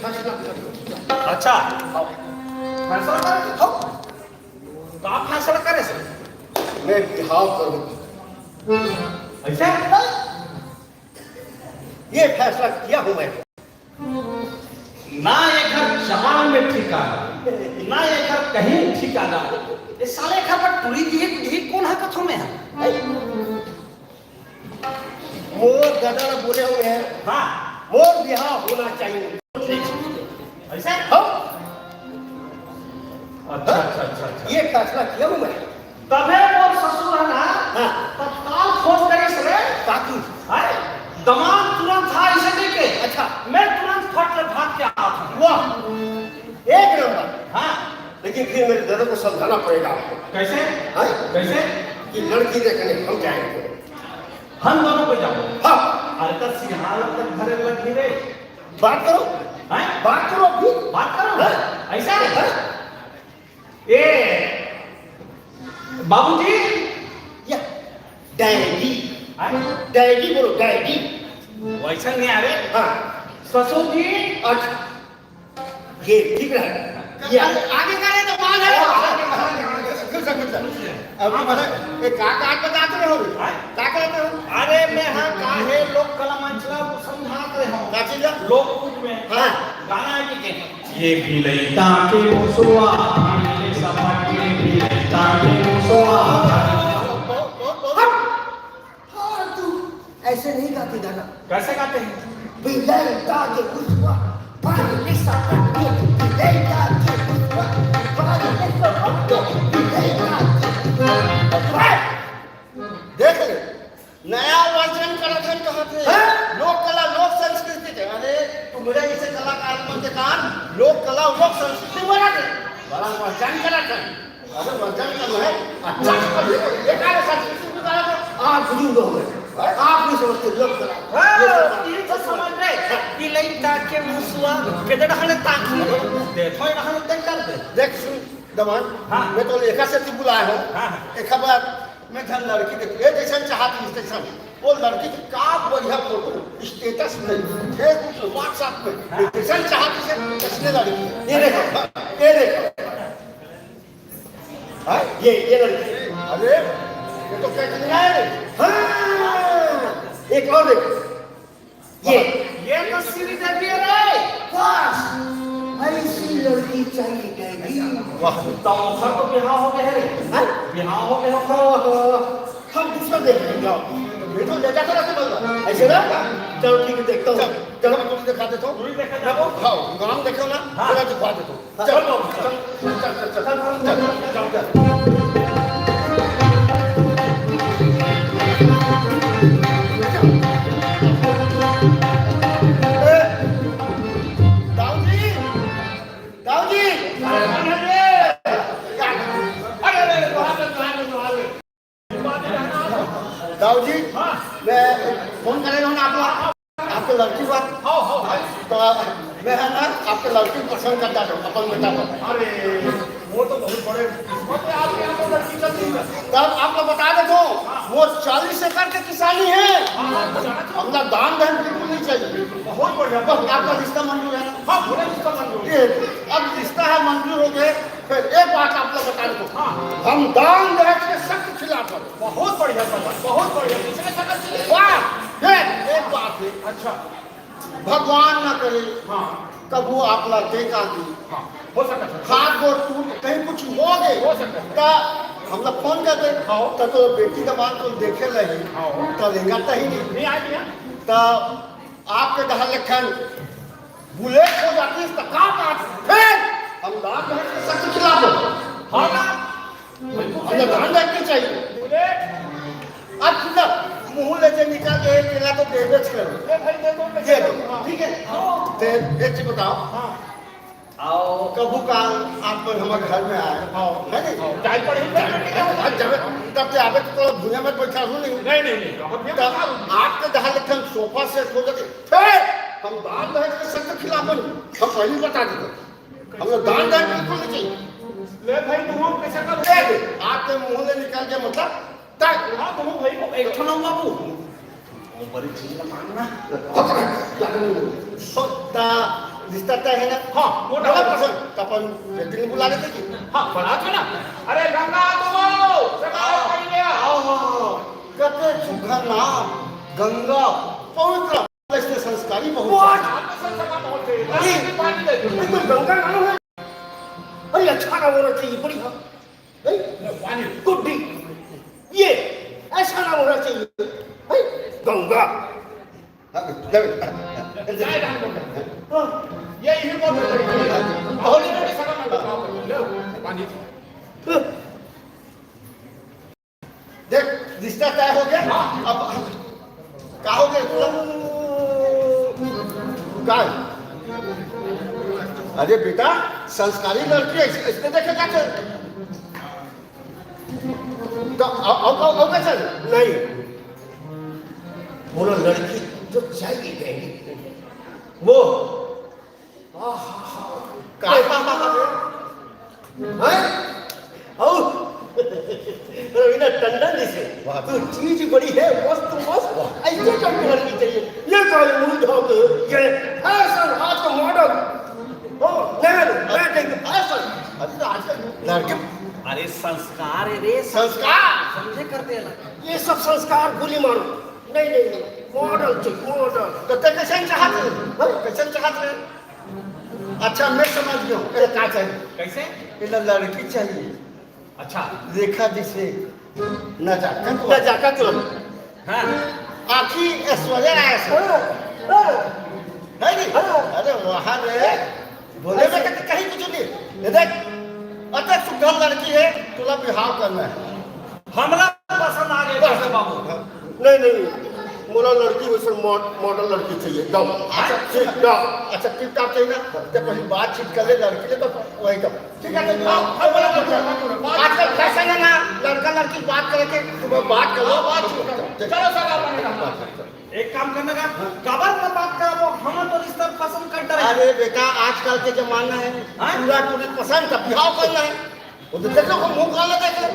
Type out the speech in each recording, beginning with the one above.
फैसला करो। अच्छा हाँ फैसला करे हाँ तो आप फैसला करे सर मैं बिहाव करूँ ऐसे ये फैसला किया हूँ मैं। ना ये घर जहां में ठिकाना ना ये घर कहीं ठिकाना ये साले घर पर टूरी दी कौन है कथों में है वो गदर बोले हुए हैं हाँ वो बिहाव होना चाहिए। ऐसे हाँ अच्छा अच्छा अच्छा अच्छा ये फैसला किया हूँ मैं। तबे वो ससुर है ना हाँ तत्काल खोज करे सरे ताकि है दमाद तुरंत था इसे देखे अच्छा मैं तुरंत फट भाग के आता हूँ वाह एक नंबर। हाँ लेकिन फिर मेरे दादा को समझाना पड़ेगा आपको। कैसे हाँ कैसे कि लड़की देखने हम जाएंगे। हम दोनों को जाओ हाँ अरे तब सिंहासन तक घरे लग रे बात करो हैं बात करो अभी बात करो हाँ? ऐसा है ए बाबूजी या डैडी हैं? डैडी बोलो डैडी। वैसा नहीं आ रहे हाँ ससुर जी अच्छा ये ठीक रहा ये आगे करे तो मान है अभी मतलब ये का बताते रहो का कहते हो। अरे मैं हाँ काहे लोक कला मंचला समझाते रहे हूँ का चीज लोक कुछ में हाँ गाना है कि ये भी लईता के मुसवा ये सपाट ये भी लईता के मुसवा हाँ तू ऐसे नहीं गाती गाना। कैसे गाते हैं बिलर दागे कुछवा पानी में सपाट ये बिलर दागे कुछवा पानी में सपाट ये बिलर दागे देख ले नया वर्जन कलाकार कहाँ थे लोक कला लोक संस्कृति थे। अरे तू मेरे जैसे कलाकार बनते कान लोक कला लोक संस्कृति बना दे बड़ा वर्जन कलाकार। अरे वर्जन का है अच्छा ये काले संस्कृति में कला कर आप गुरु लोग हैं आप नहीं समझते लोक कला ये तो समझ रहे कि लईता के मुसवा किधर हने ताक दे थोड़ा हने तक कर दे देख सुन दमान हाँ। मैं तो लेखा से बुलाया हूँ हाँ। एक खबर मैं धन लड़की देखी ये जैसे चाहती स्टेशन वो लड़की की का बढ़िया फोटो स्टेटस में फेसबुक व्हाट्सएप में जैसे चाहती से इसने लड़की ये देखो हाँ ये लड़की अरे ये तो क्या नहीं आए हाँ एक और देखो ये तो सीरी दे दिए रे बस ऐसी लड़की चाहिए डैडी। वाह तो सर तो बिहार हो गए रे बिहार हो गए हो हम दूसरा देख लेंगे ये तो ले जाकर रखते बोल ऐसे ना चलो ठीक है देखता हूँ चलो मैं तुम्हें दिखा देता हूँ। हाँ गाँव देखो ना चलो दिखा देता हूँ चलो चल दाऊ जी मैं फोन करेगा हूँ आपको लड़की बात तो मैं है ना आपके लड़की पसंद करता हूँ अपन बेटा को। अरे वो तो बहुत बड़े किस्मत है आपके यहाँ तो लड़की चलती है तब आपको बता देता हूँ वो 40 एकड़ के किसानी है अपना दान दहन बिल्कुल नहीं चाहिए। बहुत बढ़िया बस आपका रिश्ता मंजूर है। हाँ पूरे रिश्ता मंजूर ये अब रिश्ता है मंजूर हो गए फिर एक बात आपको बता देता हूँ हम दान दहेज के सख्त खिलाफ हैं। बहुत बढ़िया बहुत बढ़िया किसने सकत चले वाह फिर एक बात है अच्छा भगवान न करे हाँ कबू आप लड़के का दी हाँ हो सकता है हाथ गोड़ टूट कहीं कुछ हो गए हो सकता है तो हम लोग फोन कर दे हाँ। तो बेटी का बात तो देखे रही हाँ। तो रहेगा तो ही नहीं नहीं आ गया तो आपके दहा लखन बुलेट हो जाती है तो का बात फिर हम दान दहेज के सख्त खिलाफ हैं। हाँ ना हमें ध्यान रखनी चाहिए। बुलेट अब खुद मुंह ले जे निकाल के केला तो देवे कर ये भाई दे दो ये दो ठीक है तो एक चीज बताओ हाँ आओ कबू का आप लोग हमारे घर में आए है नहीं चाय पड़ी जब तब से आवे तो दुनिया में बैठा हूँ नहीं नहीं तब आपके दहा लेखन सोफा से खो जाते फिर हम दान दहेज के सख्त खिलाफ हैं। हम पहले बता देते हम लोग दान दहेज बिल्कुल नहीं चाहिए। ले भाई तुम कैसे कर दे दे आपके मुंह से निकाल के मतलब तक हाँ तुम भाई को एक ठना बाबू वो बड़ी चीज का मांगना सोता रिश्ता तय है ना? हाँ, मोठा पसंद तो अपन व्यक्तीने बुला लेते की? हाँ बोलावतो ना. अरे गंगा तुम सकाळ पाणी द्या. कते सुखा नाम गंगा पवित्र ऐसे संस्कारी बहुत तो गंगा नाम है। अरे अच्छा नाम होना चाहिए, बढ़िया गुड्डी, ये ऐसा नाम होना चाहिए है? गंगा। ये ही बोल होली मोठी सगळं म्हणतो पाणी. देख रिश्ता तय हो गया. अब क्या हो गया? काय? अरे बेटा संस्कारी लड़की है, इसने देखे क्या तो अब कैसा नहीं, बोलो लड़की जो चाहिए कहेगी वो रवीना टंडन जी से तो चीज बड़ी है, मस्त मस्त ऐसे करके लड़की चाहिए. ये कोई मुंडोक, ये फैशन हाथ का मॉडल. ओ मैं देख फैशन. अभी तो आजकल लड़के अरे संस्कार है रे. संस्कार समझे करते अलग. ये सब संस्कार भूली मारो. नहीं नहीं नहीं, मॉडल चाहिए मॉडल. तो ते कैसे चाहते हैं? अच्छा मैं समझ गया हूँ. अरे क्या चाहिए? कैसे? इन्हें लड़की चाहिए. अच्छा रेखा जिसे नजाकत नजाकत हाँ आखी ऐश्वर्या राय से नहीं. अरे वहाँ रे बोले में कहीं कुछ नहीं. ये देख अतः सुंदर लड़की है, तुला बिहाव करना है. हमरा पसंद आ गए बस बाबू. नहीं नहीं, मोला लड़की वैसे मॉडल लड़की चाहिए. जाओ. अच्छा ठीक जाओ. अच्छा टिप टाप चाहिए ना तो पहले बातचीत कर ले लड़की ले तो वही कब ठीक है. तो आजकल फैशन है ना लड़का लड़की बात करके तुम बात कर लो. चलो सगा एक काम करने का कबर में बात करा वो हम तो रिश्ता पसंद करते रहे. अरे बेटा आजकल के जमाना है पूरा पूरी पसंद का बिहाव करना है. वो तो देखो को मुंह काला देखे.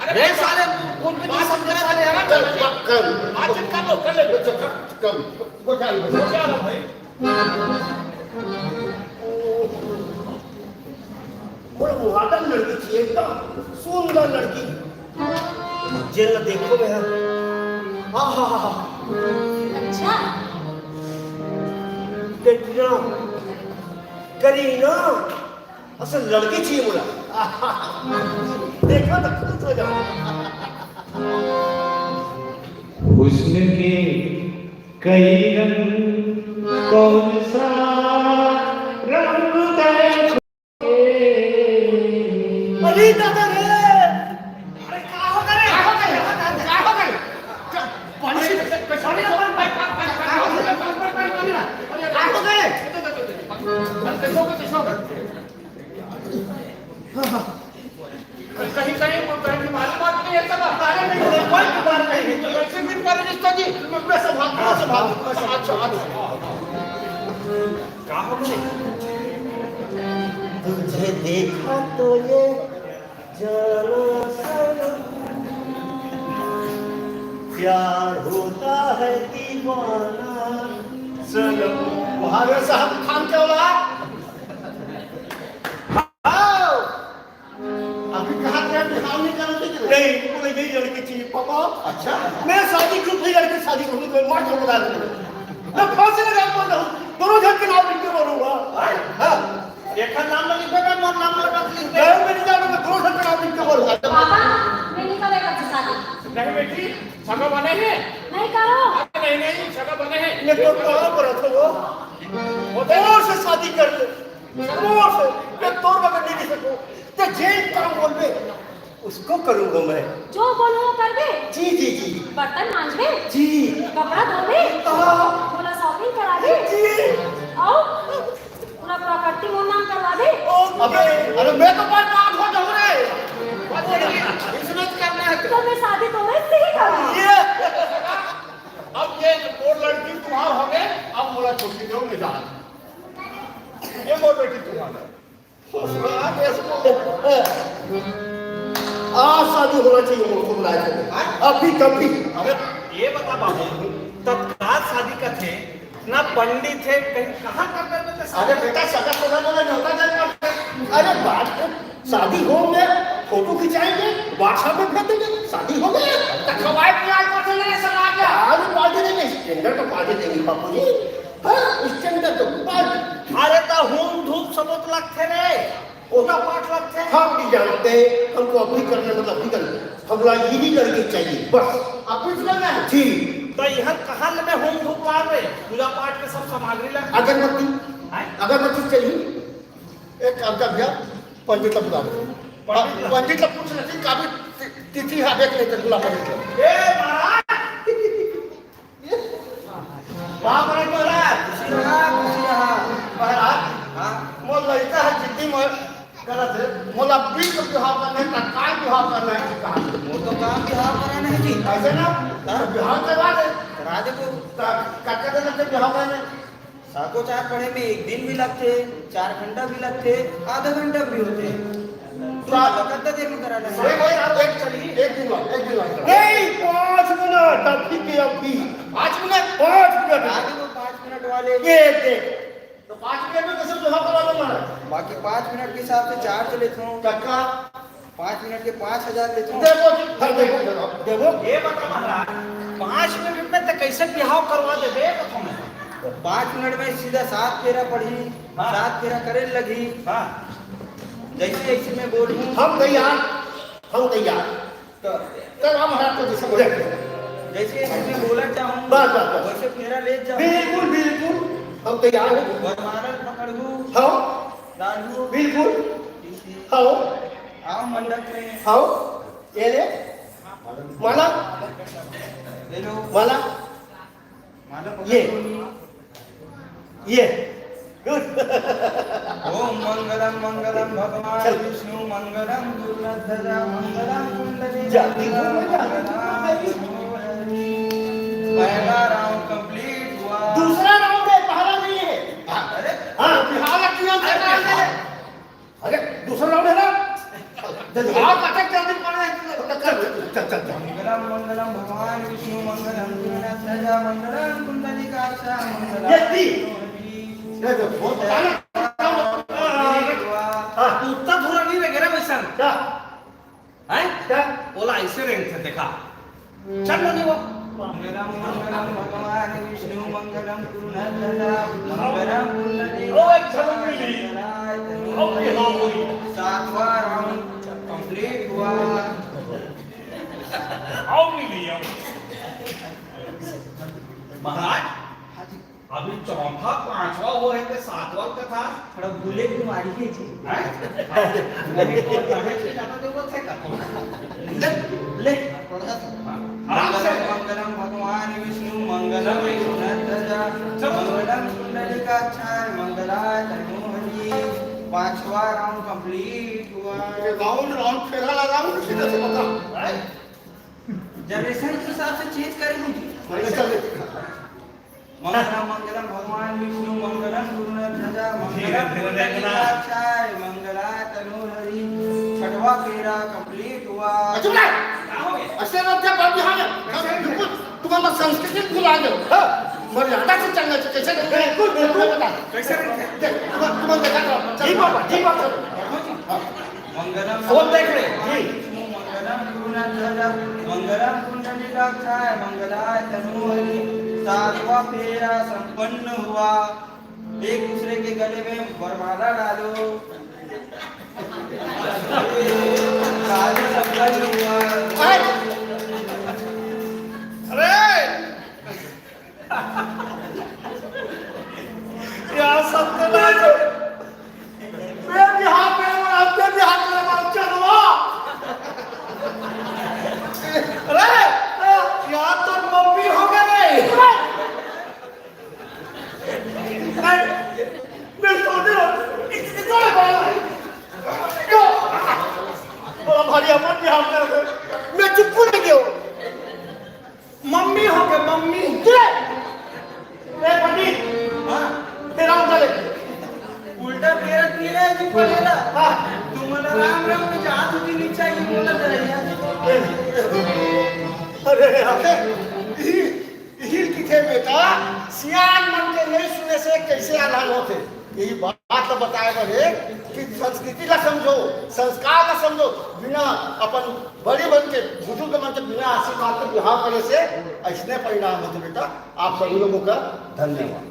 अरे सारे कौन भी नहीं समझ रहे साले यार. कर आज कर ले कर वो चल भाई. मॉडल लड़की चाहिए, एकदम सुंदर लड़की. जेल देखो मैं अच्छा करीना असल लड़की चाहिए बोला. देखा तो खुश हो जाओ. हुस्न के कई रंग कौन सा रंग तय अरे दादा रे. अरे क्या हो गए क्या हो गए पानी पानी क्या हो गए? कहीं कहीं मालूमात नहीं है सब. अरे नहीं कोई बात नहीं. तो वैसे भी पर रिश्ता जी मैं संभाल. अच्छा क्या हो गए? तुझे देखा तो ये जाना सनम, प्यार होता है दीवाना सनम. महावीर साहब खान क्या बोला? अभी कहा क्या बिहाव नहीं करने की नहीं, मुझे यही लड़की चाहिए पापा. अच्छा मैं शादी क्यों नहीं लड़की शादी करूंगी तो मार को बता दूंगा. मैं फांसी लगा बोल रहा हूँ. दोनों घर के नाम लिख के बोलूंगा. हाँ एक नाम में लिखेगा मोर नाम लगा लिख दे. मैं नहीं जानूंगा. दोनों घर के नाम लिख के बोलूंगा. पापा मैं नहीं करेगा शादी. नहीं बेटी सगा बने हैं. नहीं करो. नहीं नहीं सगा बने हैं. ये तो कहाँ पर था वो और से शादी कर ले. और से मैं तोड़ बगैर नहीं दे सकूं. तो जेल काम बोल बे उसको करूंगा मैं. जो बोलो वो कर दे. जी जी जी बर्तन मांज दे. जी. कपड़ा धो दे. पूरा शॉपिंग करा दे. जी. और पूरा प्रॉपर्टी वो नाम करवा दे. अरे मैं तो बर्बाद हो जाऊं रे. इसमें करना है तो मैं शादी तो वैसे ही करूंगी. ये अब ये मोर लड़की तुम्हारा हो गए. अब मोला छोटी दो में जा. ये मोर बेटी तुम्हारा. आज शादी होना चाहिए मुझको बुलाया थे. अभी कभी अरे ये बता बाबू तत्काल शादी का थे ना पंडित है कहीं कहाँ करते थे अरे बेटा सगा सगा बोला न्योता देना पड़ता है। अरे बात शादी हो में फोटो खिंचाएंगे व्हाट्सएप में भेज देंगे शादी हो गई तो खवाए पियाज पड़ते नहीं सगा क्या आज पार्टी देंगे स्टैंडर्ड तो पार्टी देंगे बापू जी हाँ स्टैंडर्ड तो पार्टी अरे तो होम धूप सबूत लगते रे पूजा पाठ लगते हम नहीं जानते हमको अभी करने मतलब अभी करना हमला यही लड़की चाहिए बस अब कुछ करना है जी तो यह कहाँ ले होम धूप ला रहे पूजा पाठ के सब सामग्री लग अगरबत्ती चाहिए एक काम कर भैया पंडित का बुला लो पंडित का पूछ लेती काफी तिथि है देख लेते बुला पंडित ए महाराज बाप रे महाराज महाराज मोल लड़का है जिद्दी मोल गलत है मोल अब भी तो बिहार करना है तत्काल बिहार करना है कहा वो तो काम बिहार कराना है जी ऐसे ना बिहार के बाद करा दे को काका देना से बिहार करना साको चार पढ़े में एक दिन भी लगते 4 घंटा भी लगते आधा घंटा भी होते तो कितना देर में कराना है एक चलिए एक दिन बाद नहीं 5 मिनट अभी के अभी 5 मिनट 5 मिनट आगे वो 5 मिनट वाले ये देख तो 5 मिनट में कैसे बिहार करा दो महाराज बाकी 5 मिनट के हिसाब से चार्ज लेता हूँ काका 5 मिनट के 5000 लेता हूँ देखो हाँ देखो देखो ये बता महाराज 5 मिनट में तो कैसे बिहाव करवा दे बे तुम्हें 5 मिनट में सीधा 7 फेरा पढ़ी 7 फेरा करे लगी हाँ जैसे जैसे मैं बोलूँ हम तैयार तो तब हम हमारा तो जैसे बोले जैसे जैसे मैं बोला चाहूँ बस। वैसे फेरा ले जाऊँ बिल्कुल बिल्कुल हम तैयार हैं वरमाला पकड़ू हाँ डालू बिल्कुल हाँ आओ मंडप में हाँ ये ले माला ले लो माला माला ये पकड़ो। गुड ओम मंगलम मंगलम भगवान विष्णु मंगलम दुर्लभध्वजा मंगलम कुंडली जल्दी पहला राउंड कंप्लीट हुआ दूसरा राउंड है पहला नहीं है अरे हाँ बिहार का क्यों कर रहा है अरे दूसरा राउंड है ना बिहार का तक जल्दी पड़ा है चल मंगलम मंगलम भगवान विष्णु मंगलम दुर्लभध्वजा मंगलम कुंडली काक्षा मंगलम ये दी। ये जो बहुत पहले हाँ तू उतना थोड़ा नहीं रहेगा वैसा क्या हैं क्या बोला ऐसे रेंग थे देखा चल नहीं वो मंगलम मंगलम भगवान विष्णु मंगलम दुर्लभध्वजा मंगलम कुंडली ओ एक झलक मिली ओके हाँ बोली 7वां राउंड कंप्लीट हुआ आओ मिली आओ महाराज अभी चौथा 5वां हो रहे थे 7वां का था थोड़ा भूले की मारी है जी नहीं तो लगे से ज्यादा जरूरत है का ले आराम से मंगलम भगवान विष्णु मंगलम विष्णुध्वजा मंगलम कुंडलिकाक्षाय मंगलाय तनोहरि 5वां राउंड कंप्लीट हुआ राउंड राउंड फेरा लगाऊं सीधे से बता जनरेशन के हिसाब से चेंज करेंगे मंगलम मंगलम भगवान विष्णु मंगलम गुरुध्वजा मंगलम कुंडलिकाक्षाय मंगलाय तनोहरि 6वां फेरा कंप्लीट हुआ चुप रह ऐसे ना क्या बात बिहार में बिल्कुल तुम्हारा संस्कृति भुला दो मर्यादा से चलना चाहिए कैसे बिल्कुल बिल्कुल बता कैसे रेंग थे तुम्हारा देखा जी बाबा मंगलम वो देख रहे विष्णु मंगलम गुरुध्वजा मंगलम कुंडलिकाक्षाय मंगलाय तनोहरि 7वां फेरा संपन्न हुआ एक दूसरे के गले में वरमाला डालो कार्य संपन्न हुआ अरे यार सत्यनारायण मैं बिहार में आपके बिहार में चलवा अरे यार तो मम्मी हो गए मैं सोने इतना बड़ा बड़ा भारी अपन बिहार में मैं चुप नहीं गया मम्मी हो गए मम्मी मैं पंडित हाँ तेरा उधर उल्टा फेरा किया जी पड़ेगा तुम्हारा राम राम में जात होती नहीं चाहिए बोला जाएगा अरे हिल की थे बेटा सियान मन के नहीं सुने से कैसे आधान होते। यही बात बताए बड़े कि संस्कृति ला समझो, संस्कार ला समझो। बिना अपन बड़े बन के बुजुर्ग मन के बिना आशीर्वाद के विवाह करे से ऐसने परिणाम होते बेटा। आप सभी लोगों का धन्यवाद।